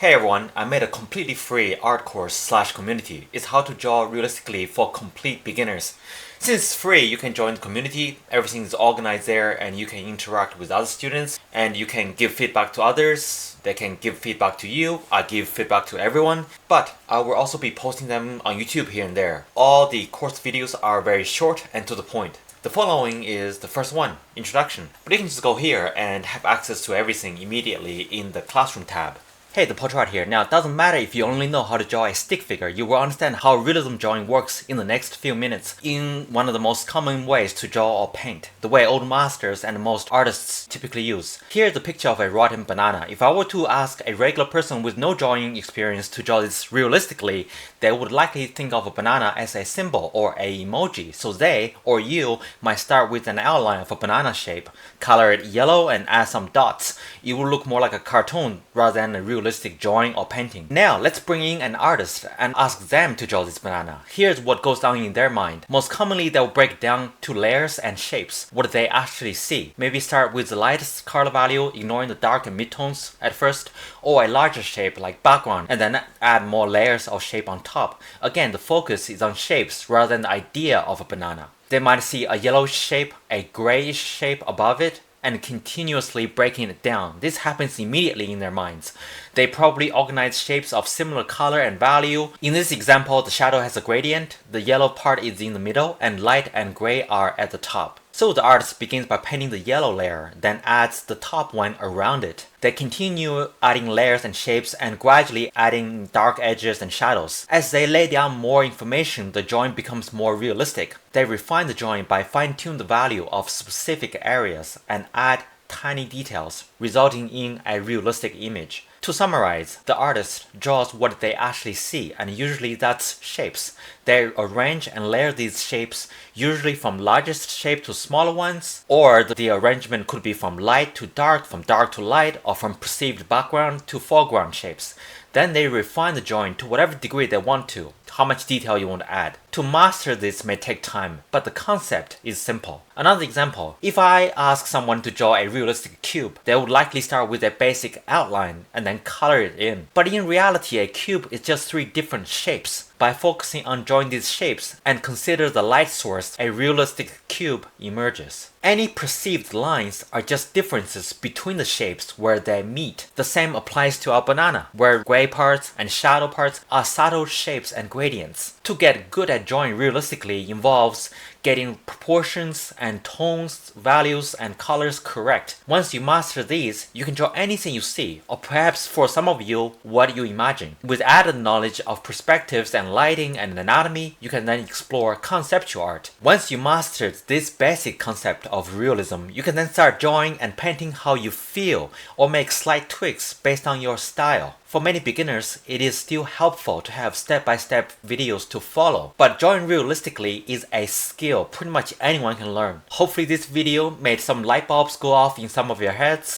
Hey everyone, I made a completely free art course slash community. It's how to draw realistically for complete beginners. Since it's free, you can join the community, everything is organized there and you can interact with other students and you can give feedback to others, they can give feedback to you, I give feedback to everyone, but I will also be posting them on YouTube here and there. All the course videos are very short and to the point. The following is the first one, introduction, but you can just go here and have access to everything immediately in the classroom tab. Hey, the Portrait here. Now, it doesn't matter if you only know how to draw a stick figure, you will understand how realism drawing works in the next few minutes in one of the most common ways to draw or paint, the way old masters and most artists typically use. Here's a picture of a rotten banana. If I were to ask a regular person with no drawing experience to draw this realistically, they would likely think of a banana as a symbol or a emoji, so they, or you, might start with an outline of a banana shape, color it yellow and add some dots. It will look more like a cartoon rather than a realistic drawing or painting. Now let's bring in an artist and ask them to draw this banana. Here's what goes on in their mind. Most commonly they'll break down to layers and shapes. What do they actually see? Maybe start with the lightest color value, ignoring the dark and midtones at first, or a larger shape like background, and then add more layers of shape on top. Again, the focus is on shapes rather than the idea of a banana. They might see a yellowish shape, a grayish shape above it, and continuously breaking it down. This happens immediately in their minds. They probably organize shapes of similar color and value. In this example, the shadow has a gradient, the yellow part is in the middle, and light and gray are at the top. So the artist begins by painting the yellow layer, then adds the top one around it. They continue adding layers and shapes and gradually adding dark edges and shadows. As they lay down more information, the drawing becomes more realistic. They refine the drawing by fine-tuning the value of specific areas and add tiny details, resulting in a realistic image. To summarize, the artist draws what they actually see, and usually that's shapes. They arrange and layer these shapes, usually from largest shape to smaller ones, or the arrangement could be from light to dark to light, or from perceived background to foreground shapes. Then they refine the drawing to whatever degree they want to, how much detail you want to add. To master this may take time, but the concept is simple. Another example, if I ask someone to draw a realistic cube, they would likely start with a basic outline and then color it in. But in reality, a cube is just 3 different shapes. By focusing on drawing these shapes and consider the light source, a realistic cube emerges. Any perceived lines are just differences between the shapes where they meet. The same applies to our banana, where gray parts and shadow parts are subtle shapes and gradients. To get good at drawing realistically involves getting proportions and tones, values, and colors correct. Once you master these, you can draw anything you see, or perhaps for some of you, what you imagine. With added knowledge of perspectives and lighting and anatomy, you can then explore conceptual art. Once you mastered this basic concept of realism, you can then start drawing and painting how you feel, or make slight tweaks based on your style. For many beginners, it is still helpful to have step-by-step videos to follow, but drawing realistically is a skill pretty much anyone can learn. Hopefully this video made some light bulbs go off in some of your heads.